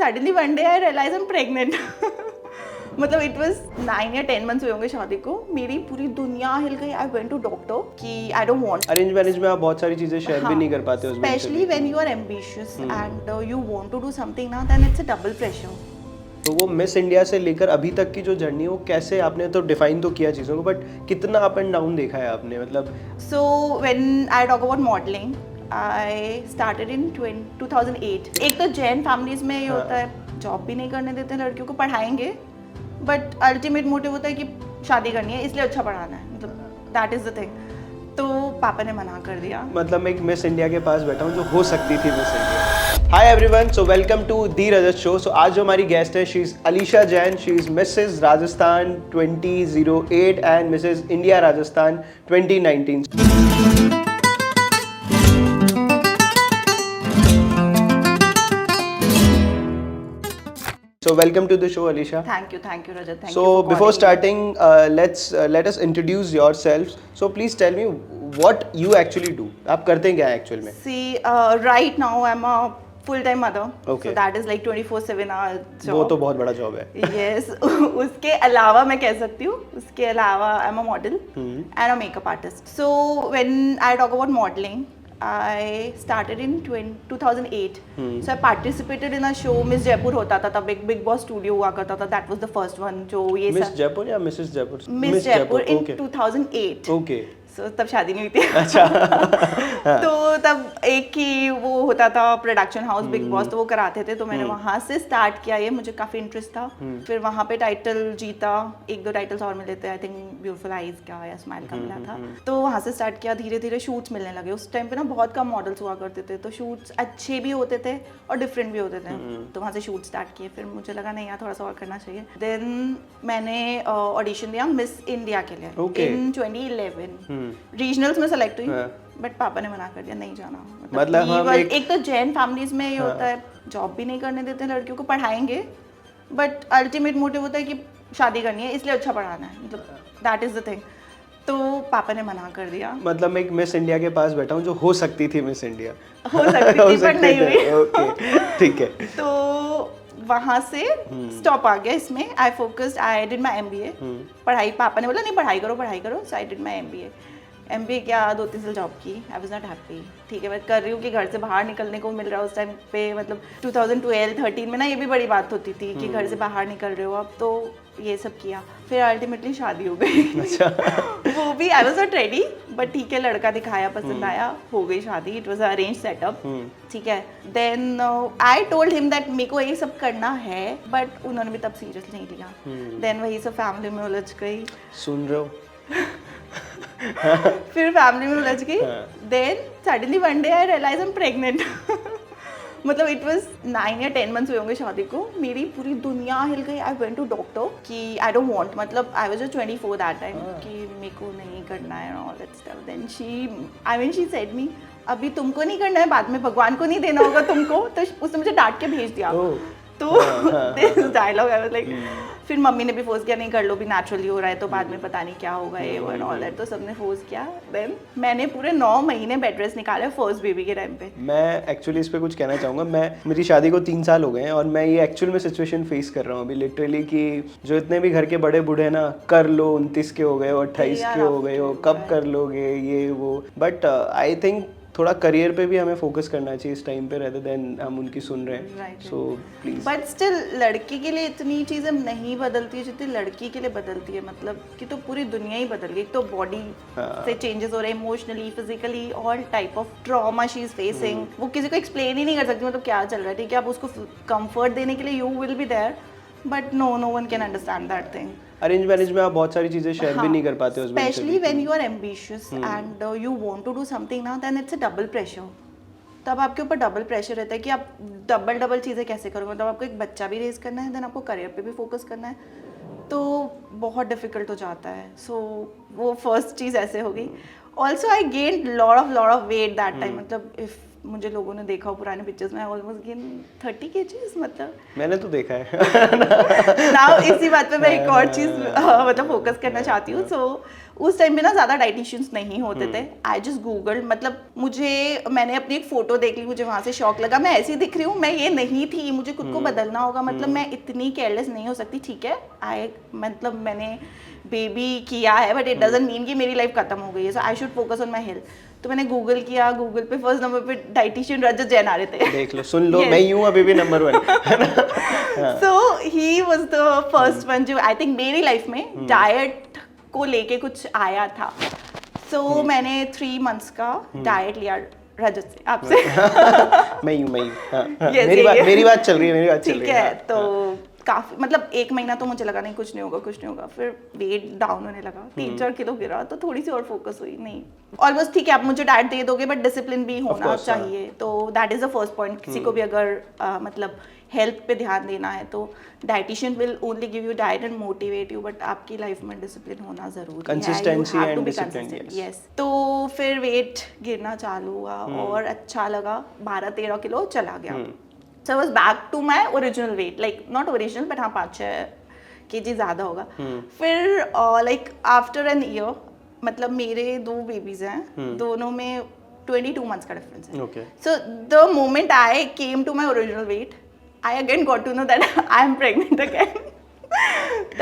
suddenly one day I realized I'm pregnant. मतलब it was 9 या 10 months हुए होंगे शादी को, मेरी पूरी दुनिया हिल गई. आई वेंट टू डॉक्टर कि आई डोंट वांट. अरेंज मैरिज में आप बहुत सारी चीजें शेयर भी नहीं कर पाते उसमें, specially when you are ambitious and you want to do something ना, then it's a double pressure. तो वो मिस इंडिया से लेकर अभी तक की जो जर्नी है वो कैसे, आपने तो डिफाइन तो किया चीज़ों को, बट कितना अप एंड डाउन देखा है आपने, मतलब. So when I talk about modelling, I started in 2008. एक तो जैन फैमिलीज में ये होता है, जॉब भी नहीं करने देते लड़कियों को, पढ़ाएंगे बट अल्टीमेट मोटिव होता है कि शादी करनी है इसलिए अच्छा पढ़ाना है, मतलब दैट इज द थिंग. तो पापा ने मना कर दिया. मतलब मैं एक मिस इंडिया के पास बैठा हूँ जो हो सकती थी miss India. Hi everyone, so welcome to the Rajat show. So आज जो हमारी गेस्ट है, she is Alisha Jain. She is Mrs Rajasthan 2008 and Mrs India Rajasthan 2019. So welcome to the show, Alisha. Thank you, Rajat. Thank you. So before starting, let us introduce yourselves. So please tell me what you actually do. आप करते क्या हैं actual में? See, right now I'm a full-time mother. Okay. So that is like 24/7 hour job. वो तो बहुत बड़ा job है. Yes. उसके अलावा मैं कह सकती हूँ, उसके अलावा I'm a model and a makeup artist. So when I talk about modeling, I started in 2008. So I participated in a show. Miss Jaipur होता था तब, एक बिग बॉस स्टूडियो हुआ करता था. That was the first one जो ये miss Jaipur या Mrs Jaipur? Miss Jaipur in 2008. Okay. So तब शादी नहीं हुई थी. अच्छा. तो तब एक ही वो होता था प्रोडक्शन हाउस बिग बॉस, तो वो कराते थे. तो मैंने वहाँ से स्टार्ट किया, ये मुझे काफ़ी इंटरेस्ट था. फिर वहाँ पे टाइटल जीता, 1-2 टाइटल्स और मिले थे, आई थिंक ब्यूटीफुल आईज का या स्माइल का मिला था. तो वहाँ से स्टार्ट किया, धीरे धीरे शूट्स मिलने लगे. उस टाइम पे ना बहुत कम मॉडल्स हुआ करते थे, तो शूट्स अच्छे भी होते थे और डिफरेंट भी होते थे. तो वहाँ से शूट स्टार्ट किए. फिर मुझे लगा नहीं यार, थोड़ा सा और करना चाहिए. देन मैंने ऑडिशन दिया मिस इंडिया के लिए इन 2011. रीजनल्स में सेलेक्ट हुई, बट पापा ने मना कर दिया, नहीं जाना. मतलब हम एक तो जैन फैमिलीज में ये होता है, जॉब भी नहीं करने देते लड़कियों को, पढ़ाएंगे बट अल्टीमेट मोटिव होता है कि शादी करनी है इसलिए अच्छा पढ़ाना है, मतलब दैट इज द थिंग. तो पापा ने मना कर दिया. मतलब मैं एक मिस इंडिया के पास बैठा हूँ जो हो सकती थी मिस इंडिया. हो सकती थी बट नहीं हुई. ओके, ठीक है. तो वहाँ से स्टॉप आ गया इसमें. I focused, I did my MBA. पढ़ाई, पापा ने बोला नहीं पढ़ाई करो. सो आई डिड माई MBA क्या 2-3 साल जॉब की. आई वाज नॉट हैप्पी. ठीक है, मैं कर रही हूँ कि घर से बाहर निकलने को मिल रहा है उस टाइम पे. मतलब 2012-13 में ना ये भी बड़ी बात होती थी कि घर से बाहर निकल रहे हो आप. तो ये सब किया. फिर अल्टीमेटली शादी हो गई. अच्छा. वो भी I was not ready, but ठीक है, लड़का दिखाया, पसंद आया, हो गई शादी. It was arrange setup. ठीक है. Then I told him that मेरे को ये सब करना है, बट उन्होंने भी तब सीरियस नहीं लिया. देन वही सब फैमिली में उलझ गई. सुन रहे हो? फिर फैमिली में उलझ गई. Then suddenly one day I realise I am pregnant. मतलब इट वाज 9 या 10 मंथ्स हुए होंगे शादी को, मेरी पूरी दुनिया हिल गई. आई वेंट टू डॉक्टर कि आई डोंट वांट, मतलब I was just 24 that time, कि मेरे को नहीं करना है all that stuff. Then she said me, अभी तुमको नहीं करना है, बाद में भगवान को नहीं देना होगा तुमको. तो उसने मुझे डांट के भेज दिया. तो this dialogue I was like. फिर मम्मी ने भी फोर्स किया, नहीं कर लो, भी नेचुरली हो रहा है तो बाद में पता नहीं क्या होगा, ये वो एंड ऑल दैट. तो सबने फोर्स किया. देन मैंने पूरे 9 महीने बेड रेस्ट निकाले फर्स्ट बेबी के टाइम पे. मैं एक्चुअली इस पे कुछ कहना चाहूँगा. मेरी शादी को 3 साल हो गए हैं और मैं ये एक्चुअल में सिचुएशन फेस कर रहा हूँ अभी लिटरली, कि जो इतने भी घर के बड़े बूढ़े हैं ना, कर लो, 29 के हो गए हो, 28 के हो गए हो, कब कर लोगे ये वो. बट आई थिंक थोड़ा करियर पे भी हमें फोकस करना चाहिए इस टाइम पे, रेदर देन हम उनकी सुन रहे हैं. So please. बट स्टिल लड़की के लिए इतनी चीज़ें नहीं बदलती है जितनी लड़की के लिए बदलती है. मतलब कि तो पूरी दुनिया ही बदल गई. तो बॉडी से चेंजेस हो रहे हैं, emotionally, physically, all type of trauma she is facing. वो किसी को एक्सप्लेन ही नहीं कर सकती मतलब क्या चल रहा है. ठीक है, आप उसको कंफर्ट देने के लिए you will be there, but no one can understand that thing. Arrange marriage में आप बहुत सारी चीजें शेयर भी नहीं कर पाते उसमें. Specially when you are ambitious and you want to do something ना, then it's a double pressure. तब आपके ऊपर डबल प्रेशर रहता है कि आप डबल चीज़ें कैसे करोगे. मतलब आपको एक बच्चा भी रेज करना है, देन आपको करियर पे भी फोकस करना है, तो बहुत डिफिकल्ट हो जाता है. सो वो फर्स्ट चीज़ ऐसे हो गई. Also I gain lot of weight that time. मतलब इफ मुझे लोगों ने देखा हो पुराने पिक्चर्स में, ऑलमोस्ट गेन 30 kgs. मतलब मैंने तो देखा है. नाउ इसी बात पे मैं एक और चीज़ मतलब फोकस करना चाहती हूँ. सो उस टाइम पे ना ज़्यादा डाइटिशियंस नहीं होते थे। आई जस्ट गूगल, मतलब मैंने अपनी एक फ़ोटो देख ली, मुझे वहाँ से शौक लगा, मैं ऐसी दिख रही हूँ, मैं ये नहीं थी, मुझे खुद को बदलना होगा, मतलब मैं इतनी केयरलेस नहीं हो सकती। ठीक है, मतलब मैंने बेबी किया है बट इट डजंट मीन कि मेरी लाइफ खत्म हो गई है, so I should focus on my health. तो मैंने गूगल किया, गूगल पे फर्स्ट नंबर पे डाइटिशियन रजत जैन आ रहे थे। देख लो, सुन लो, मैं यूं अभी भी number 1। So he was the first one जो आई थिंक मेरी लाइफ में डाइट को लेके कुछ आया था। सो मैंने 3 months का डाइट लिया रजत से, आपसे। मैं यूं हाँ, Yes, मेरी बात चल रही है, ठीक है। तो काफी, मतलब 1 महीना तो मुझे लगा नहीं कुछ नहीं होगा, फिर वेट डाउन होने लगा, 3-4 किलो गिरा, तो थोड़ी सी और फोकस हुई, नहीं ऑलमोस्ट ठीक है, आप मुझे डाइट दे दोगे बट डिसिप्लिन भी होना चाहिए। तो that is the first point. किसी को भी अगर मतलब हेल्थ पे ध्यान देना है तो dietitian will only give you diet and motivate you, but आपकी लाइफ में डिसिप्लिन होना जरूरी है, कंसिस्टेंसी एंड डिसिप्लिन। यस। तो फिर वेट गिरना चालू हुआ और अच्छा लगा, 12-13 किलो चला गया। So I was back to my original weight, like not original but हाँ 5-6 kg ज़्यादा होगा। फिर like after an year, मतलब मेरे 2 बेबीज हैं, दोनों में 22 months का डिफरेंस है। Okay. So the moment I came to my original weight, I again got to know that I am pregnant again.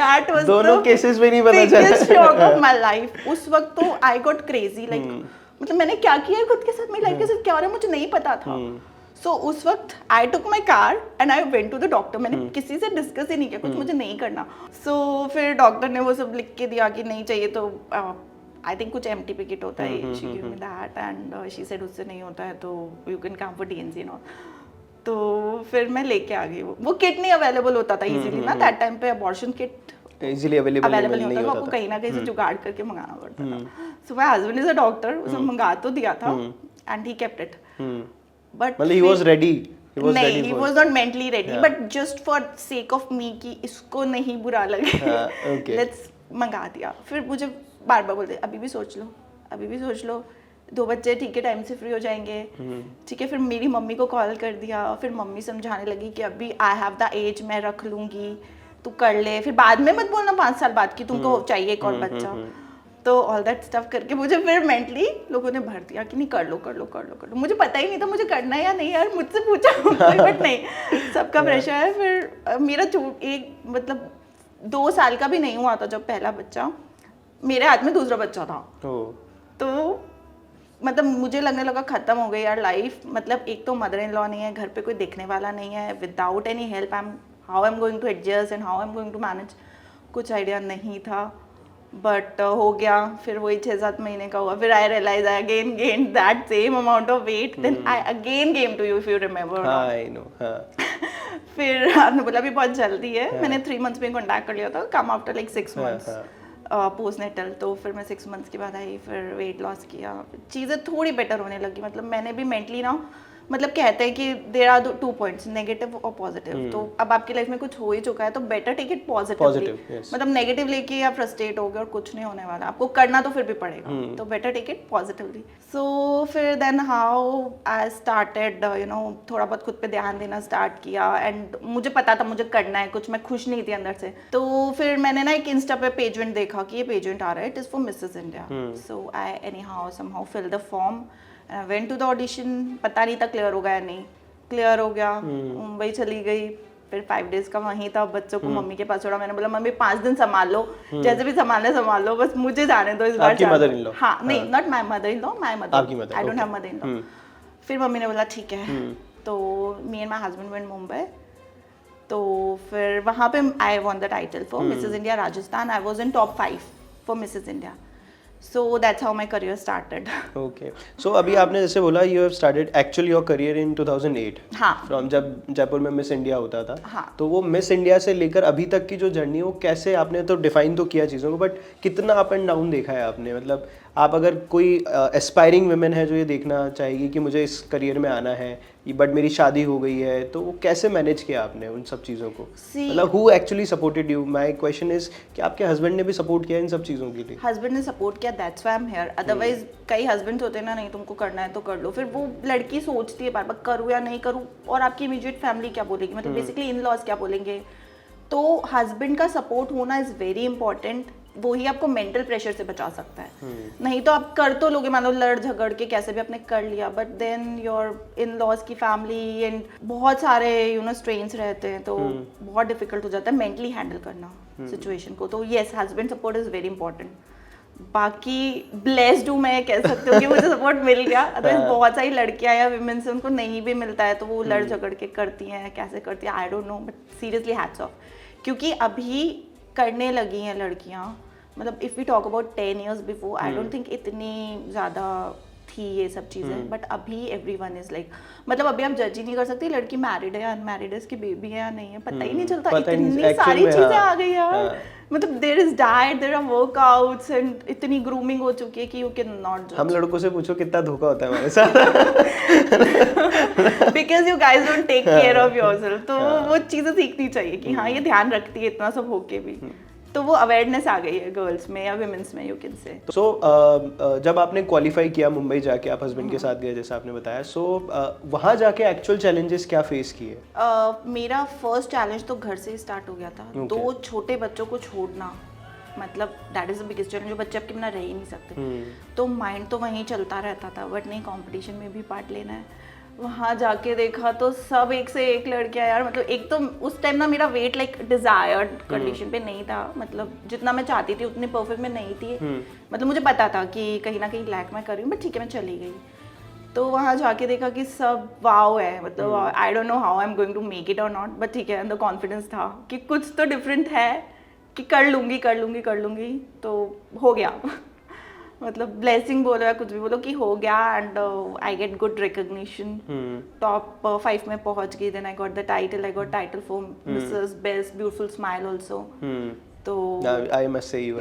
That was दोनों केसेस में नहीं पता चला। biggest shock of my life। उस वक्त तो I got crazy, like मतलब मैंने क्या किया है खुद के साथ, मेरी लाइफ के साथ क्या हो रहा है मुझे नहीं पता था। सो उस वक्त I took my car and I went to the doctor. मैंने किसी से डिस्कस ही नहीं किया, कुछ मुझे नहीं करना। सो फिर डॉक्टर ने वो सब लिख के दिया कि नहीं चाहिए, तो आई थिंक कुछ एम्प्टी किट होता है, she give me that and she said उससे नहीं होता है तो you can come for DNC and all. तो फिर मैं लेके आ गई। वो किट नहीं अवेलेबल होता था इजीली ना, दैट टाइम पे अबॉर्शन किट इजीली अवेलेबल नहीं होता था, आपको कहीं ना कहीं से जुगाड़ करके मंगाना पड़ता था। So my husband is a doctor, उसे मंगा तो दिया था and he kept it, but मतलब he was ready, नहीं, he was not mentally ready, but just for sake of me कि इसको नहीं बुरा लगे, let's मंगा दिया। फिर मुझे बार बार बोलते अभी भी सोच लो, अभी भी सोच लो, 2 बच्चे ठीक है टाइम से फ्री हो जाएंगे, ठीक है। फिर मेरी मम्मी को कॉल कर दिया, फिर मम्मी समझाने लगी कि अभी आई हैव द एज, मैं रख लूंगी, तू कर ले, फिर बाद में मत बोलना 5 साल बाद कि तुमको चाहिए एक और बच्चा। तो ऑल दैट स्टफ करके मुझे फिर मेंटली लोगों ने भर दिया कि नहीं कर लो। मुझे पता ही नहीं था मुझे करना है या नहीं, यार मुझसे पूछा बट नहीं, सबका प्रेशर है। फिर मेरा एक मतलब 2 साल का भी नहीं हुआ था जब पहला बच्चा, मेरे हाथ में दूसरा बच्चा था। तो मतलब मुझे लगने लगा खत्म हो गई यार लाइफ, मतलब एक तो मदर इन लॉ नहीं है, घर पे कोई देखने वाला नहीं है, without any help how I am going to adjust and how I am going to manage, कुछ आइडिया नहीं था। बट हो गया, फिर वही 6-7 महीने का हुआ, फिर I realise I again gain that same amount of weight, then I again came to you if you remember. I know. फिर आपने बोला भी बहुत जल्दी है, मैंने 3 months में कॉन्टैक्ट कर लिया था, come after like 6 months postnatal. तो फिर मैं 6 months के बाद आई, फिर वेट लॉस किया, चीज़ें थोड़ी बेटर होने लगी। मतलब मैंने भी मेंटली ना, मतलब कहते हैं कि देयर आर 2 points, नेगेटिव और पॉजिटिव। तो अब आपकी लाइफ में कुछ हो ही चुका है तो बेटर टेक इट पॉजिटिवली। मतलब नेगेटिव लेके आप फ्रस्ट्रेट हो गए और कुछ नहीं होने वाला, आपको करना तो फिर भी पड़ेगा, तो better take it positively. So फिर then how I started you know, थोड़ा बहुत खुद पे ध्यान देना स्टार्ट किया एंड मुझे पता था मुझे करना है कुछ, मैं खुश नहीं थी अंदर से। तो फिर मैंने ना एक इंस्टा पे पेजेंट देखा कि ये पेजेंट आ रहा है, it is for Mrs India. So I anyhow somehow fill the form, went to the audition, पता नहीं था क्लियर होगा या नहीं, क्लियर हो गया। मुंबई चली गई, फिर 5 days का वहीं था, बच्चों को मम्मी के पास छोड़ा। मैंने बोला मम्मी 5 दिन संभाल लो, जैसे भी संभाल लो, बस मुझे जाने दो इस बार। आपकी मदर इन लॉ? हाँ, नहीं, not my mother in law, my mother, I don't have mother in law. फिर मम्मी ने बोला ठीक है। तो me and my husband went Mumbai. तो फिर वहाँ पे I won the title for Mrs India Rajasthan, I was in top 5 for Mrs India. So that's how my career started. Okay. So अभी आपने जैसे बोला you have started actually your career in 2008. हाँ. From जब जयपुर में मिस इंडिया होता था. हाँ. तो वो मिस इंडिया से लेकर अभी तक की जो जर्नी वो कैसे, आपने तो डिफाइन तो किया चीज़ों को, बट कितना अप एंड डाउन देखा है आपने? मतलब आप अगर कोई एस्पायरिंग वुमेन है जो ये देखना चाहेगी कि मुझे इस करियर में आना है, बट मेरी शादी हो गई है, तो वो कैसे मैनेज किया आपने उन सब चीज़ों को? मतलब who actually supported you? My question is कि आपके हस्बैंड ने भी सपोर्ट किया इन सब चीज़ों के लिए? हस्बैंड ने सपोर्ट किया, that's why I am here. Otherwise कई हस्बैंड्स होते हैं ना, नहीं तुमको करना है तो कर लो, फिर वो लड़की सोचती है बार बार करूँ या नहीं करूँ, और आपकी इमीडिएट फैमिली क्या बोलेगी, मतलब बेसिकली इन लॉज क्या बोलेंगे। तो हस्बैंड का सपोर्ट होना इज़ वेरी इंपॉर्टेंट वही आपको मेंटल प्रेशर से बचा सकता है। नहीं तो आप कर तो लोगे, मान लो लड़ झगड़ के कैसे भी आपने कर लिया, but then your in laws की फैमिली एंड बहुत सारे स्ट्रेन्स रहते हैं, तो बहुत डिफिकल्ट हो जाता है मेंटली हैंडल करना सिचुएशन को। तो yes, husband support is very important. बाकी ब्लेस्ड हूँ मैं, कह सकती हूँ कि मुझे सपोर्ट मिल गया। अदरवाइज बहुत सारी लड़कियां या विमेन से उनको नहीं भी मिलता है, तो वो लड़ झगड़ के करती हैं, कैसे करती हैं I don't know, but seriously hats off. क्योंकि अभी करने लगी हैं लड़कियां, मतलब if we talk about 10 years before, I don't think इतनी ज़्यादा थी ये सब चीज़ें, बट अभी एवरीवन इज लाइक, मतलब अभी आप जज ही नहीं कर सकती लड़की मैरिड है या अनमैरिड है, इसकी बेबी है या नहीं है, पता ही नहीं चलता। इतनी सारी चीज़ें आ गई यार, मतलब there is diet, there are workouts and इतनी ग्रूमिंग हो चुकी है कि यू कैन नॉट जज। हम लड़कों से पूछो कितना धोखा होता है हमारे साथ, because you guys don't take care of yourself. तो वो चीज़ें सीखनी चाहिए कि हाँ ये ध्यान रखती है इतना सब होके भी, तो वो अवेयरनेस आ गई है गर्ल्स में या विमेंस में, यू कैन से। सो जब आपने क्वालिफाई किया मुंबई जाके, आप हस्बैंड के साथ गए जैसा आपने बताया, सो वहाँ जाके एक्चुअल चैलेंजेस क्या फेस किए? मेरा फर्स्ट चैलेंज तो घर से ही स्टार्ट हो गया था। दो छोटे बच्चों को छोड़ना, मतलब that is the biggest challenge. जो बच्चे आपके बिना रह ही नहीं सकते, तो माइंड तो वहीं चलता रहता था, बट नहीं कंपटीशन में भी पार्ट लेना है। वहाँ जाके देखा तो सब एक से एक लड़कियाँ यार, मतलब एक तो उस टाइम ना मेरा वेट लाइक डिजायर्ड कंडीशन पे नहीं था, मतलब जितना मैं चाहती थी उतनी परफेक्ट में नहीं थी। मतलब मुझे पता था कि कहीं ना कहीं लैक मैं कर रही हूँ, बट ठीक है मैं चली गई। तो वहाँ जाके देखा कि सब वाव है, मतलब I don't know how I am going to make it or not, but ठीक है अंदर कॉन्फिडेंस था कि कुछ तो डिफरेंट है, कि कर लूँगी, तो हो गया। मतलब ब्लेसिंग बोलो या कुछ भी बोलो कि हो गया, and I get good recognition, top 5 में पहुंच गई। Then I got the title, I got title for Mrs best beautiful smile also. तो आई मस्ट से यू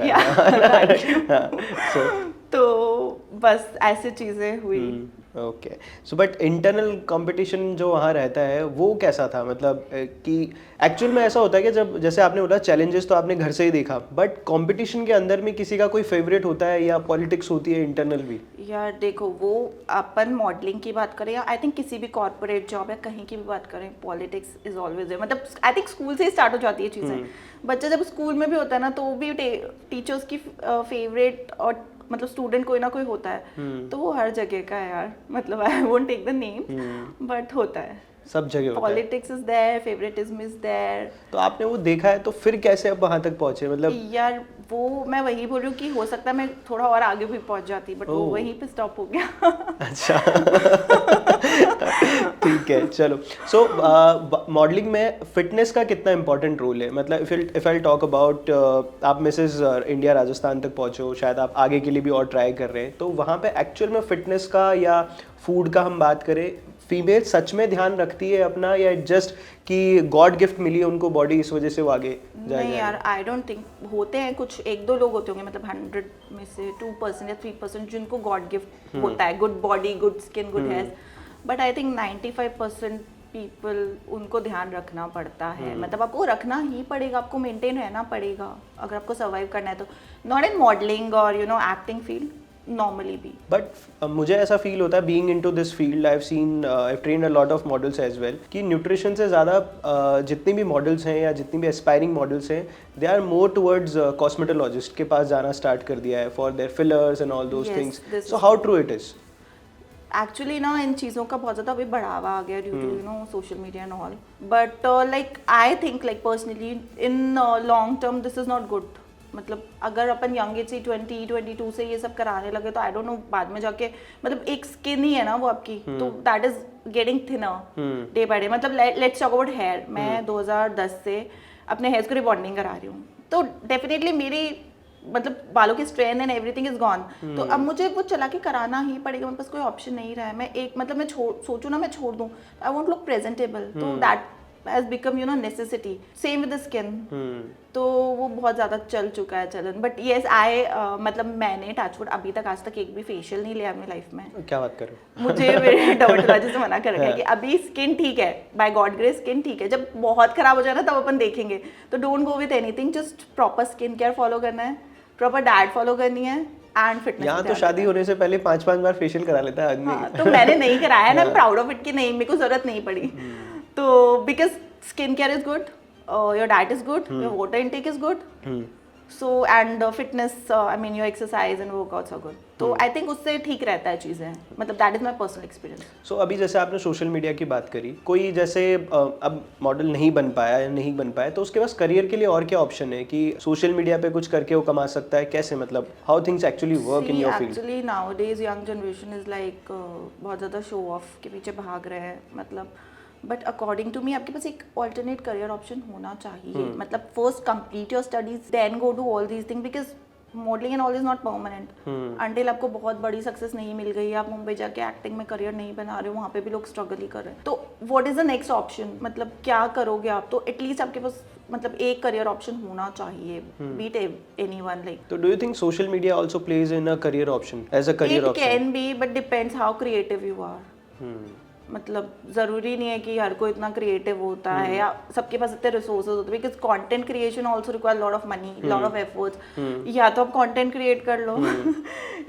तो बस ऐसे चीजें हुई। Okay, so but internal competition जो वहाँ रहता है वो कैसा था? मतलब कि एक्चुअल में ऐसा होता है कि जब, जैसे आपने बोला चैलेंजेस तो आपने घर से ही देखा, बट कंपटीशन के अंदर में किसी का कोई फेवरेट होता है या पॉलिटिक्स होती है इंटरनल भी? यार देखो, वो अपन मॉडलिंग की बात करें या आई थिंक किसी भी कॉर्पोरेट जॉब या कहीं की भी बात करें, पॉलिटिक्स इज ऑलवेज देयर। मतलब आई थिंक स्कूल से ही स्टार्ट हो जाती है चीज़ें। बच्चा जब स्कूल में भी होता है ना, तो भी टीचर्स की फेवरेट और मतलब स्टूडेंट कोई ना कोई होता है, तो वो हर जगह का है यार। मतलब I won't take the name, but होता है, सब जगह होता है। Politics is there, favouritism is there. तो आपने वो देखा है, तो फिर कैसे आप वहाँ तक पहुँचे? मतलब यार वो मैं वही बोल रही हूँ कि हो सकता है मैं थोड़ा और आगे भी पहुँच जाती, बट वो वहीं पे स्टॉप हो गया। अच्छा ठीक है, चलो। सो मॉडलिंग में फिटनेस का कितना इंपॉर्टेंट रोल है? मतलब इफ आई टॉक अबाउट, आप मिसेस इंडिया राजस्थान तक पहुँचे हो, शायद आप आगे के लिए भी और ट्राई कर रहे हैं, तो वहाँ पे एक्चुअल में फिटनेस का या फूड का हम बात करें, फीमेल सच में ध्यान रखती है अपना, या जस्ट कि गॉड गिफ्ट मिली है उनको बॉडी, इस वजह से वो आगे जाएगा? नहीं यार, आई डोंट थिंक। होते हैं कुछ 1-2 लोग होते होंगे, मतलब 100 में से 2% या 3% जिनको गॉड गिफ्ट होता है, good body, good skin, good hair, but I think 95% people उनको ध्यान रखना पड़ता है। मतलब आपको रखना ही पड़ेगा, आपको मेंटेन रहना पड़ेगा अगर आपको सर्वाइव करना है तो। नॉट इन मॉडलिंग और एक्टिंग फील्ड, नॉर्मली भी। बट मुझे ऐसा फील होता है, being into this field, I train a lot of models as well, कि न्यूट्रिशन से ज़्यादा जितनी भी मॉडल्स हैं या जितनी भी एस्पायरिंग मॉडल्स हैं, they are more towards cosmetologist के पास जाना स्टार्ट कर दिया है for their fillers and all those things. So how true it is? Actually ना इन चीज़ों का बहुत ज़्यादा अभी बढ़ावा आ गया due to social media and all, but like I think like personally in long term this is not good. मतलब अगर अपन यंग एज से 20-22 से ये सब कराने लगे तो आई डोंट नो बाद में जाके, मतलब एक स्किन ही है ना वो आपकी, तो that is getting thinner day by day. मतलब लेट्स टॉक अबाउट हेयर, मैं 2010 से अपने हेयर्स को रिबॉन्डिंग करा रही हूँ, तो डेफिनेटली मेरी मतलब बालों की strength and everything is gone. तो अब मुझे वो चला के कराना ही पड़ेगा, मेरे पास कोई ऑप्शन नहीं रहा है। मैं एक मतलब मैं सोचूं ना मैं छोड़ दूं, आई वांट लुक प्रेजेंटेबल, तो that has become necessity. Same with the skin. तो वो बहुत ज़्यादा चल चुका है चलन, बट येस आई मतलब मैंने टचवुड अभी तक आज तक एक भी फेशियल नहीं लिया अपनी लाइफ में। क्या बात कर रहे हो? मुझे मेरे डर्मेटोलॉजिस्ट से मना कर रखा है कि अभी स्किन ठीक है, बाय गॉड ग्रेस स्किन ठीक है, जब बहुत खराब हो जाए ना तब अपन देखेंगे। तो don't go with anything, just proper skin care follow करना है, प्रॉपर डाइट फॉलो करनी है एंड फिटनेस। यहाँ तो शादी होने से पहले 5-5 बार फेशियल करा लेता है आदमी। हाँ, तो मैंने नहीं कराया ना, I am proud of it कि नहीं मेरे को जरूरत नहीं पड़ी। तो because skin care is good, your diet is good, your water intake is good, so and fitness, I mean your exercise and workouts are good. तो आई थिंक उससे ठीक रहता है चीज़ें, मतलब that is my personal experience. So अभी जैसे आपने सोशल मीडिया की बात करी, कोई जैसे अब मॉडल नहीं बन पाया या नहीं बन पाया, तो उसके पास करियर के लिए और क्या ऑप्शन है कि सोशल मीडिया पे कुछ करके वो कमा सकता है? कैसे, मतलब how things actually work in your field? Actually nowadays young generation is like बहुत ज़्यादा शो ऑफ के पीछे भाग रहे हैं, मतलब बट अकॉर्डिंग टू मी आपके पास एक ऑल्टरनेट करियर ऑप्शन होना चाहिए. मतलब first complete your studies, then go to all these thing, because modelling and all is not permanent. Until आपको बहुत बड़ी सक्सेस नहीं मिल गई, आप मुंबई जाके एक्टिंग में करियर नहीं बना रहे हो, वहाँ पे भी लोग स्ट्रगल ही कर रहे हैं. तो what is the next option, मतलब क्या करोगे आप? तो एटलीस्ट आपके पास मतलब एक करियर ऑप्शन होना चाहिए, बीट एनीवन लाइक. तो do you think social media also plays in a career option, as a career option? It can be, but depends how creative you are. मतलब जरूरी नहीं है कि हर कोई इतना क्रिएटिव होता है या सबके पास इतने रिसोर्सेज होते हैं, because content creation also require lot of money, lot of efforts. या तो आप कंटेंट क्रिएट कर लो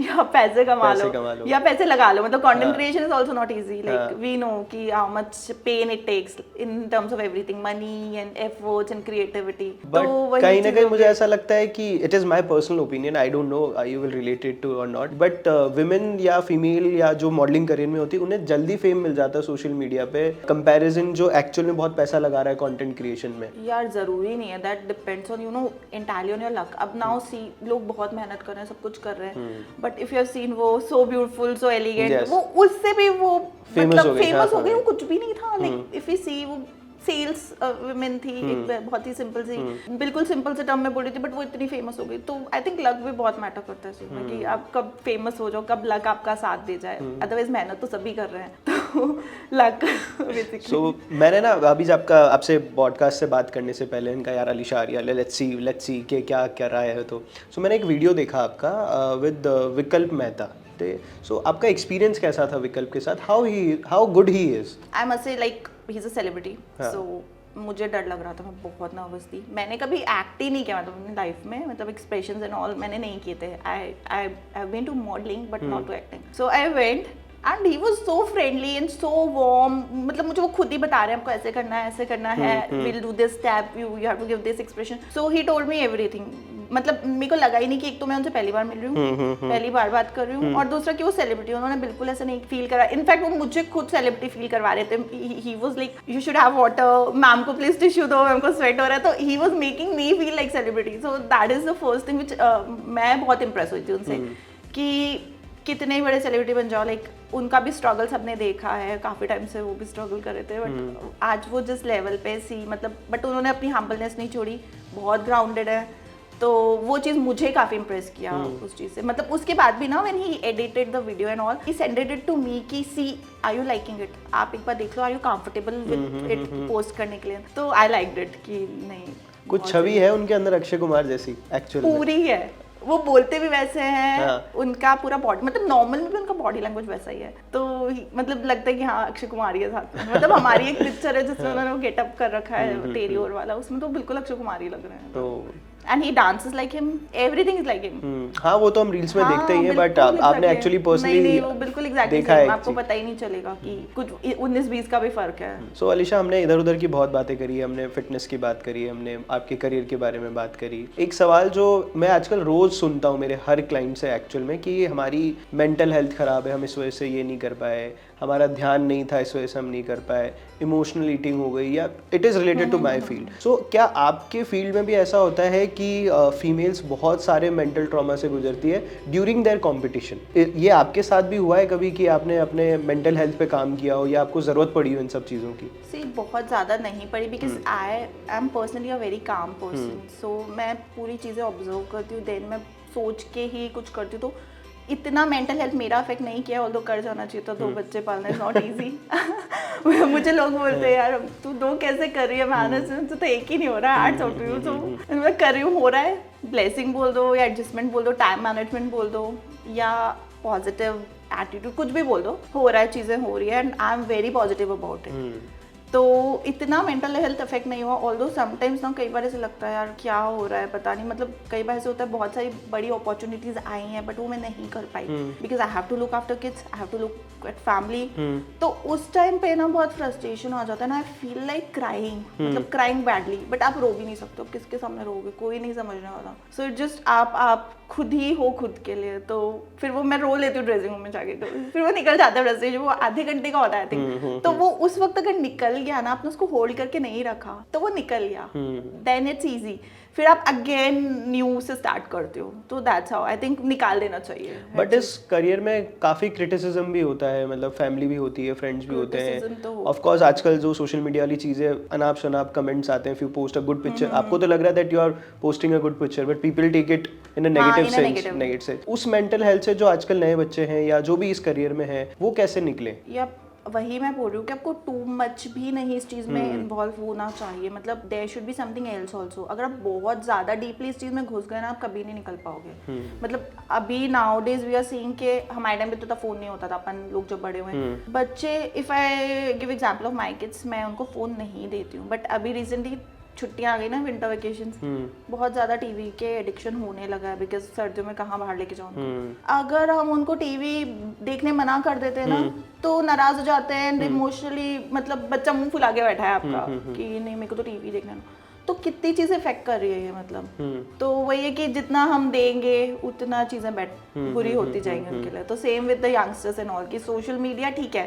या पैसे कमा लो या पैसे लगा लो. मतलब content creation is also not easy, like we know कि how much pain it takes in terms of everything, money and efforts and creativity. तो कहीं ना कहीं मुझे ऐसा लगता है कि it is my personal opinion, I don't know you will relate it to और नॉट, बट वुमेन या फीमेल या जो मॉडलिंग करियर में होती है उन्हें जल्दी फेम मिल जाता है सोशल मीडिया पे, कंपैरिजन जो एक्चुअल में बहुत पैसा लगा रहा है कंटेंट क्रिएशन में. यार जरूरी नहीं है, that depends on you know entirely on your luck. अब नाउ सी लोग बहुत मेहनत कर रहे हैं, सब कुछ कर रहे हैं, but if you have seen वो सो ब्यूटीफुल, सो एलिगेंट, वो उससे भी वो मतलब फेमस हो गई. वो कुछ भी नहीं था. लाइक इफ यू सी वो सेल्स वुमेन थी, एक बहुत ही सिंपल सी, बिल्कुल सिंपल से टर्म में बोल रही थी, बट वो इतनी फेमस हो गई. तो आई थिंक लक भी बहुत मैटर करता है इसमें कि आप कब फेमस हो जाओ, कब लक आपका साथ दे जाए. अदरवाइज मेहनत तो सभी कर रहे हैं, तो लक बेसिकली. सो मैंने ना अभी आपसे पॉडकास्ट से बात करने से पहले इनका यार अलीशा आर्या, लेट्स सी कि क्या क्या राय है. तो सो मैंने एक वीडियो देखा आपका विद विकल्प मेहता. सो आपका एक्सपीरियंस कैसा था विकल्प के साथ? How good he is? I must say like he is a celebrity, so मुझे डर लग रहा था, मैं बहुत नर्वस थी. मैंने कभी एक्ट ही नहीं किया मतलब अपनी लाइफ में, मतलब एक्सप्रेशंस एंड ऑल मैंने नहीं किए थे. I have been to modelling but not to acting. So I went and he was so friendly and so warm. मतलब मुझे वो खुद ही बता रहे हैं आपको ऐसे करना है, ऐसे करना है, will do this step, you have to give this expression. So he told me everything. मतलब मेरे को लगा ही नहीं कि एक तो मैं उनसे पहली बार मिल रही हूँ, पहली बार बात कर रही हूँ, और दूसरा कि वो सेलिब्रिटी. उन्होंने बिल्कुल ऐसा नहीं फील करा. इनफैक्ट वो मुझे खुद सेलिब्रिटी फील करवा रहे थे. He was like you should have water, ma'am को प्लीज टिश्यू दो, मैम को स्वेट हो रहा है. तो he was making me feel like celebrity. So that is the first thing which मैं बहुत इंप्रेस हुई थी उनसे कि कितने ही बड़े सेलिब्रिटी बन जाओ, लाइक उनका भी स्ट्रगल सबने देखा है, काफ़ी टाइम से वो भी स्ट्रगल कर रहे थे, बट आज वो जिस लेवल पे सी मतलब, बट उन्होंने अपनी हम्बलनेस नहीं छोड़ी, बहुत ग्राउंडेड है. तो वो चीज़ मुझे काफ़ी इंप्रेस किया उस चीज़ से. मतलब उसके बाद भी ना when he edited the video and all, he sended it to me कि see are you liking it, आप एक बार देख लो, are you comfortable with it post करने के लिए. तो आई लाइक्ड इट कि नहीं, कुछ छवि है उनके अंदर अक्षय कुमार जैसी एक्चुअल पूरी है. वो बोलते भी वैसे हैं, उनका पूरा बॉडी मतलब नॉर्मल में भी उनका बॉडी लैंग्वेज वैसा ही है. तो मतलब लगता है कि हाँ अक्षय कुमार ही है साथ में. मतलब हमारी एक पिक्चर है जिसमें उन्होंने गेटअप कर रखा है तेरी ओर वाला, उसमें तो बिल्कुल अक्षय कुमार ही लग रहे हैं. तो and he dances like him, everything is like him. हाँ वो तो हम रील्स में देखते ही हैं, बट आपने एक्चुअली पर्सनली नहीं वो बिल्कुल एग्जैक्टली देखा है. आपको पता ही नहीं चलेगा कि कुछ 19-20 का भी फर्क है. सो अलीशा, हमने इधर उधर की बहुत बातें करी, हमने फिटनेस की बात करी, हमने आपके करियर के बारे में बात करी. एक सवाल जो मैं आजकल रोज सुनता हूँ मेरे हर क्लाइंट से एक्चुअल में, कि हमारी मेंटल हेल्थ खराब है, हम इस वजह से ये नहीं कर पाए, हमारा ध्यान नहीं था इस वजह से हम नहीं कर पाए, इमोशनल ईटिंग हो गई, या it is related to my field. So क्या आपके फील्ड में भी ऐसा होता है कि फीमेल्स बहुत सारे मेंटल ट्रॉमा से गुजरती है ड्यूरिंग देयर कंपटीशन? ये आपके साथ भी हुआ है कभी कि आपने अपने मेंटल हेल्थ पे काम किया हो या आपको ज़रूरत पड़ी हो इन सब चीज़ों की? सी बहुत ज़्यादा नहीं पड़ी, because I am personally a very calm person. So मैं पूरी चीज़ें ऑब्जर्व करती हूँ, देन मैं सोच के ही कुछ करती हूँ. तो इतना मेंटल हेल्थ मेरा अफेक्ट नहीं किया, ऑल्दो कर जाना चाहिए था. 2 बच्चे पालना इज नॉट इजी. मुझे लोग बोलते हैं यार तू 2 कैसे कर रही है मैनेज, तो एक ही नहीं हो रहा है, 8 सॉफ्ट हूँ तो मैं कर रही हूँ, हो रहा है. ब्लेसिंग बोल दो या एडजस्टमेंट बोल दो, टाइम मैनेजमेंट बोल दो या पॉजिटिव एटीट्यूड, कुछ भी बोल दो, हो रहा है, चीज़ें हो रही है, and I am very positive about it. तो इतना मेंटल हेल्थ इफेक्ट नहीं हुआ, ऑल्दो समटाइम्स ना कई बार ऐसे लगता है यार क्या हो रहा है पता नहीं, मतलब कई बार ऐसे होता है बहुत सारी बड़ी अपॉर्चुनिटीज आई हैं बट वो मैं नहीं कर पाई because I have to look after kids, I have to look at family. तो उस टाइम पे ना बहुत फ्रस्ट्रेशन हो जाता है ना, आई फील लाइक क्राइंग, मतलब क्राइंग बैडली, बट आप रो भी नहीं सकते हो, किसके सामने रोगे, कोई नहीं समझने वाला। सो इट जस्ट आप खुद ही हो खुद के लिए। तो फिर वो मैं रो लेती हूँ ड्रेसिंग रूम में जाके, तो फिर वो निकल जाता है फ्रस्ट्रेशन, वो आधे घंटे का होता है आई थिंक। तो वो उस वक्त अगर निकल गया ना, आपने उसको होल्ड करके नहीं रखा तो वो निकल गया, देन इट्स इजी, फिर आप अगेन न्यू से स्टार्ट करते हो। तो दैट्स हाउ आई थिंक निकाल देना चाहिए। बट इस करियर में काफी क्रिटिसिज्म भी होता है, मतलब फैमिली भी होती है, फ्रेंड्स भी होते हैं, ऑफ कोर्स आजकल जो सोशल मीडिया वाली चीजें, अनाप शनाप कमेंट्स आते हैं, if you post a good picture, आपको तो लग रहा है that you are posting a good picture but people take it in a negative sense, negative. उस मेंटल हेल्थ से जो आजकल नए बच्चे हैं या जो भी इस करियर में हैं, वो कैसे निकले? या वही मैं बोल रही हूँ कि आपको टू मच भी नहीं इस चीज़ में इन्वॉल्व होना चाहिए, मतलब there should be something else also. अगर आप बहुत ज़्यादा डीपली इस चीज़ में घुस गए ना, आप कभी नहीं निकल पाओगे। मतलब अभी nowadays we are seeing के हमारे टाइम पे तो फ़ोन नहीं होता था, अपन लोग जब बड़े हुए बच्चे, if I give example of my kids, मैं उनको फ़ोन नहीं देती हूँ, बट अभी रिसेंटली छुट्टियां आ गई ना, विंटर वेकेशंस, बहुत ज्यादा टीवी के एडिक्शन होने लगा है बिकॉज सर्दियों में कहाँ बाहर लेके जाऊँ। अगर हम उनको टीवी देखने मना कर देते हैं ना तो नाराज हो जाते हैं इमोशनली, मतलब बच्चा मुंह फुला के बैठा है आपका कि नहीं मेरे को तो टीवी देखना है। तो कितनी चीजें इफेक्ट कर रही है ये, मतलब तो वही है कि जितना हम देंगे उतना चीजें बुरी होती जाएंगी उनके लिए। तो same with the youngsters and all, कि सोशल मीडिया ठीक है,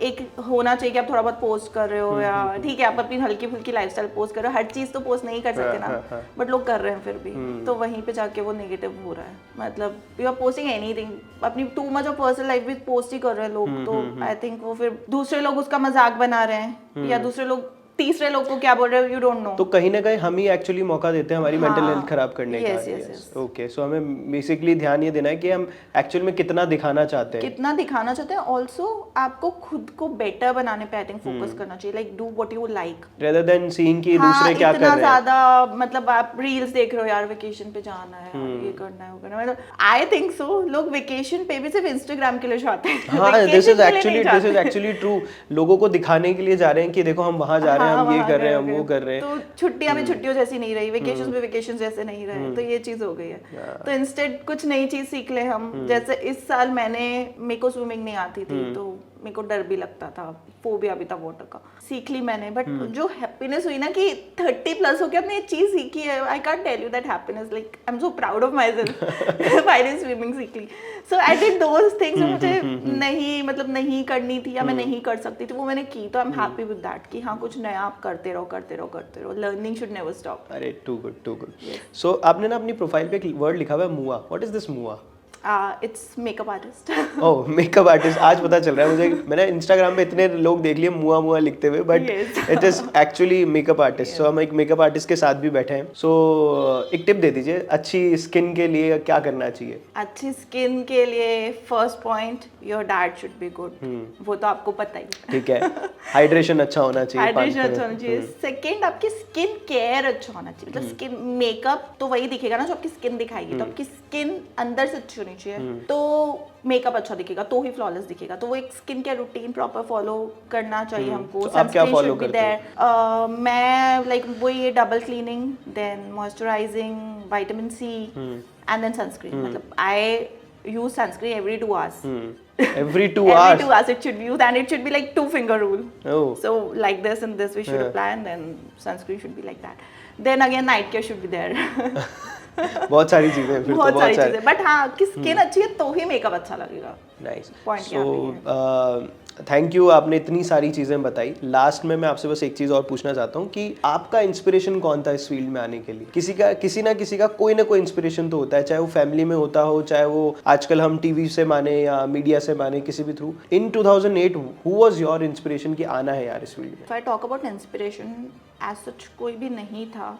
एक होना चाहिए कि आप थोड़ा बहुत पोस्ट कर रहे हो, या ठीक है आप अपनी हल्की फुल्की लाइफस्टाइल पोस्ट कर रहे हो, हर चीज तो पोस्ट नहीं कर सकते ना, बट लोग कर रहे हैं फिर भी। तो वहीं पे जाके वो नेगेटिव हो रहा है, मतलब यू आर पोस्टिंग एनीथिंग, अपनी too much of personal life भी पोस्ट ही कर रहे हैं लोग। तो आई थिंक वो फिर दूसरे लोग उसका मजाक बना रहे हैं, या दूसरे लोग तीसरे लोग को क्या बोल रहे हो, यू डोंट नो। तो कहीं ना कहीं हम ही एक्चुअली मौका देते हैं हमारी मेंटल हेल्थ खराब करने का। ओके, सो हमें बेसिकली ध्यान ये देना है कि हम एक्चुअल में कितना दिखाना चाहते हैं, ऑल्सो आपको खुद को बेटर बनाने पे आई थिंक फोकस करना चाहिए, like do what you like rather than seeing कि दूसरे क्या कर रहे हैं। ज्यादा मतलब आप रील्स देख रहे हो यार, वेकेशन पे जाना है, ये करना है, वो करना है, मतलब आई थिंक सो लोग वेकेशन पे भी सिर्फ इंस्टाग्राम के लिए जाते हैं। हाँ, दिस इज एक्चुअली ट्रू। लोगों को दिखाने के लिए जा रहे हैं कि देखो हम वहां जा रहे हैं, हम ये कर रहे हैं, हम वो कर रहे हैं। तो छुट्टियां भी छुट्टियों जैसी नहीं रही, वेकेशंस भी वेकेशंस जैसे नहीं रहे, तो ये चीज हो गई है। तो इंस्टेड कुछ नई चीज सीख ले हम। जैसे इस साल मेरे को स्विमिंग नहीं आती थी, तो मेरे को डर भी लगता था, फोबिया भी था वाटर का, सीख ली मैंने। बट जो हैप्पीनेस हुई ना कि 30+ हो के अपने ये चीज सीखी है, I can't tell you that happiness, like I am so proud of myself finally swimming सीख ली। सो आई डिड दोस थिंग्स जो मुझे नहीं करनी थी या मैं नहीं कर सकती थी, वो मैंने की। तो I am happy with that कि हाँ कुछ नया आप करते रहो। Learning should never stop. अरे टू गुड। सो आपने ना अपनी प्रोफाइल पे एक वर्ड लिखा हुआ है मुआ। व्हाट इज दिस मुआ? It's makeup artist. Oh, makeup artist. आज पता चल रहा है मुझे, मैंने इंस्टाग्राम पे इतने लोग देख लिए मुआ लिखते हुए, but it is actually makeup artist. So हम एक मेकअप आर्टिस्ट के साथ भी बैठे हैं। सो एक टिप दे दीजिए, अच्छी स्किन के लिए क्या करना चाहिए? अच्छी स्किन के लिए first point, your diet should be good. वो तो आपको पता ही, ठीक है। हाइड्रेशन अच्छा होना चाहिए। सेकेंड, आपकी स्किन केयर अच्छा होना चाहिए। मतलब स्किन मेकअप तो वही दिखेगा ना जो आपकी स्किन दिखाएगी, तो आपकी स्किन अंदर से अच्छी होनी चाहिए, तो मेकअप अच्छा दिखेगा, तो ही फ्लॉलेस दिखेगा। तो वो एक skin care routine proper follow करना चाहिए हमको। तो आप क्या फॉलो करते हो? मैं लाइक वही double cleaning, then moisturizing, vitamin C, and then sunscreen. मतलब I use sunscreen every 2 hours. Every 2 hours? Every 2 hours it should be used, and it should be like 2-finger rule. Oh. So like this and this we should apply, and then sunscreen should be like that. Then again night care should be there. बहुत सारी चीजें फिर तो बहुत सारी चीजें, but हाँ कि स्किन अच्छी है तो ही मेकअप अच्छा लगेगा। नाइस। पॉइंट क्या है? थैंक यू, आपने इतनी सारी चीज़ें बताई। लास्ट में मैं आपसे बस एक चीज़ और पूछना चाहता हूँ कि आपका इंस्पिरेशन कौन था इस फील्ड में आने के लिए? किसी ना किसी का कोई ना कोई इंस्पिरेशन तो होता है, चाहे वो फैमिली में होता हो, चाहे वो आजकल हम टीवी से माने या मीडिया से माने, किसी भी through. In 2008 who was your inspiration कि आना है यार इस फील्ड में? If I talk about inspiration, as such कोई भी नहीं था,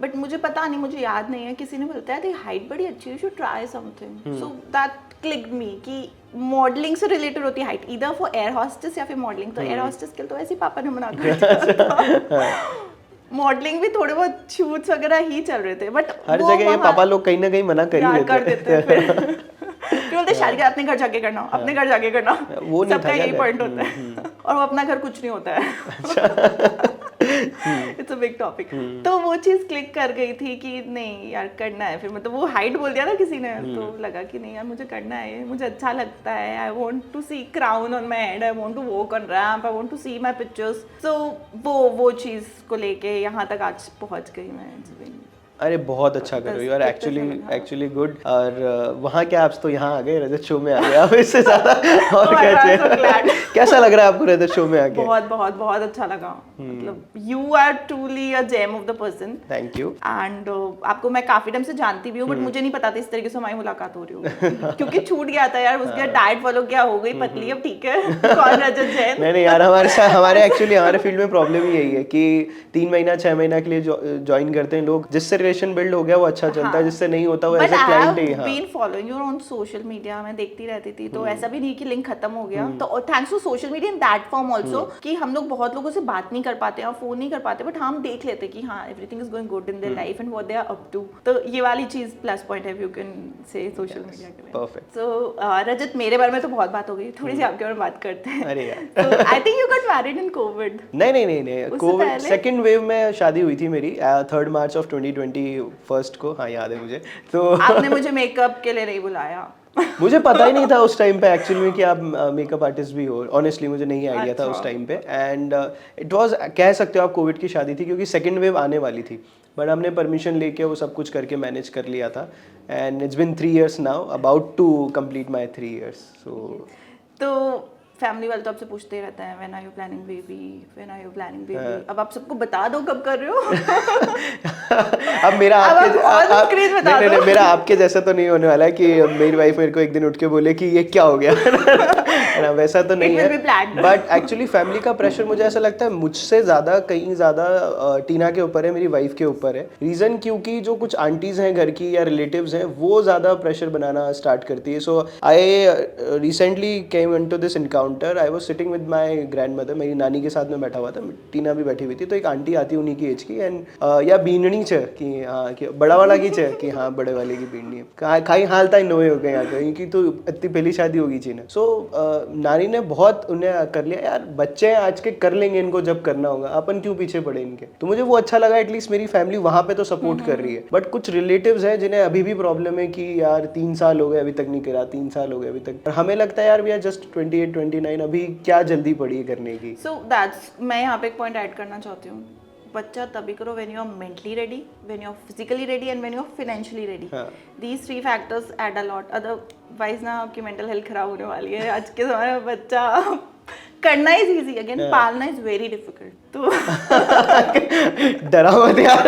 बट मुझे पता नहीं, मुझे याद नहीं है, किसी ने बोलता है तेरी हाइट बड़ी अच्छी है, you should try something. So that clicked me कि मॉडलिंग से रिलेटेड होती है हाइट, इधर फॉर एयर हॉस्टेस या फिर मॉडलिंग। तो एयर हॉस्टेस के लिए तो ऐसे पापा ने मना कर दिया, मॉडलिंग भी थोड़े बहुत शूट्स वगैरह ही चल रहे थे, बट हर जगह ये पापा लोग कहीं ना कहीं मना कर देते हैं। फिर बोलते शादी अपने घर जाके करना, अपने घर जाके करना, वो नहीं था, सबका यही पॉइंट होता है। और वो अपना घर कुछ नहीं होता है। It's a big topic. तो वो चीज क्लिक कर गई थी कि नहीं यार करना है। फिर मतलब वो हाइट बोल दिया ना किसी ने, तो लगा कि नहीं यार मुझे करना है, मुझे अच्छा लगता है। I want to see crown on my head, I want to walk on ramp, I want to see my pictures. So वो चीज को लेके यहाँ तक आज पहुंच गई मैं। अरे बहुत अच्छा कर रही हो यार, एक्चुअली गुड। और वहाँ क्या आप तो यहाँ आ गए, रजत शो में आ गए आप, इससे ज्यादा और क्या चाहिए। कैसा लग रहा है आपको रजत शो में आके? बहुत बहुत बहुत अच्छा लगा। मतलब you are truly a gem of the person. Thank you. And आपको मैं काफी टाइम से जानती भी हूँ, बट मुझे नहीं पता था इस तरीके से हमारी मुलाकात हो रही होगी, क्योंकि छूट गया था यार। उसके डाइट फॉलो क्या हो गई पतली, अब ठीक है। कौन रजत जैन? नहीं यार, हमारे एक्चुअली हमारे फील्ड में प्रॉब्लम ही यही है कि 3 महीना 6 महीना के लिए ज्वाइन करते हैं लोग। जिससे रिलेशन बिल्ड हो गया वो अच्छा चलता है, जिससे नहीं होता वो एज अ क्लाइंट ही। हाँ, been following you on social media, मैं देखती रहती थी। तो ऐसा भी नहीं कि लिंक खत्म हो गया। तो thanks to social media in that form also, कि हम लोग बहुत लोगों से बात नहीं कर पाते हैं, फोन नहीं कर पाते, बट हम देख लेते कि हाँ everything is going good in their life and what they are up to. तो ये वाली चीज प्लस पॉइंट है, you can say social media के लिए। परफेक्ट। सो रजत, मेरे बारे में तो बहुत बात हो गई, थोड़ी सी आपके बारे में बात करते हैं। अरे यार, तो I think you got married in Covid. नहीं, कोविड सेकंड वेव में शादी हुई थी मेरी 3 मार्च ऑफ 2020 फर्स्ट को। हाँ याद है मुझे। तो आपने मुझे मेकअप के लिए नहीं बुलाया। मुझे पता ही नहीं था उस टाइम पे एक्चुअली में कि आप मेकअप आर्टिस्ट भी हो। ऑनेस्टली मुझे नहीं आइडिया था उस टाइम पे। एंड इट वाज, कह सकते हो आप, कोविड की शादी थी, क्योंकि सेकंड वेव आने वाली थी। बट हमने परमिशन लेके वो सब कुछ करके मैनेज कर लिया था। And it's been 3 years now, about to complete my 3 years। तो फैमिली वाले तो आपसे पूछते ही रहते हैं, when are you planning baby, when are you planning baby. अब आप सबको बता दो कब कर रहे हो। अब मेरा नहीं, मेरा आपके जैसा तो नहीं होने वाला है कि मेरी वाइफ मेरे को एक दिन उठ के बोले कि ये क्या हो गया। ना, वैसा तो नहीं है। बट एक्चुअली फैमिली का प्रेशर मुझे ऐसा लगता है मुझसे ज्यादा, कहीं ज्यादा टीना के ऊपर है, मेरी वाइफ के ऊपर है। रीजन क्योंकि जो कुछ आंटीज हैं घर की या रिलेटिव्स हैं, वो ज्यादा प्रेशर बनाना स्टार्ट करती है। So I recently came into this encounter. I was sitting with my grandmother, मेरी नानी के साथ में बैठा हुआ था, टीना भी बैठी हुई थी। तो एक आंटी आती उन्हीं की एज की, एंड या बीननी छ कि हाँ कि बड़ा वाला की छ कि हाँ बड़े वाले की बीननी है खाई हाल ताई नोए हो गए यहाँ पे, इनकी तो इतनी पहली शादी होगी थी ना। सो नानी ने बहुत उन्हें कर लिया, यार बच्चे हैं आज के, कर लेंगे इनको जब करना होगा, अपन क्यों पीछे पड़े इनके। तो मुझे वो अच्छा लगा, एटलीस्ट मेरी फैमिली वहां पे तो सपोर्ट कर रही है। बट कुछ रिलेटिव्स हैं जिन्हें अभी भी प्रॉब्लम है कि यार 3 साल हो गए अभी तक नहीं करा, 3 साल हो गए अभी तक। हमें लगता है यार वी आर जस्ट 28 29, अभी क्या जल्दी पड़ी है करने की। सो दैट्स, मैं यहाँ पे एक पॉइंट ऐड करना चाहती हूँ। बच्चा तभी करो when you are mentally ready, when you are physically ready and when you are financially ready. These 3 factors add a lot, otherwise ना आपकी मेंटल हेल्थ खराब होने वाली है। आज के समय में बच्चा करना इज इजी, अगेन पालना इज वेरी डिफिकल्ट। तो डरा मत यार।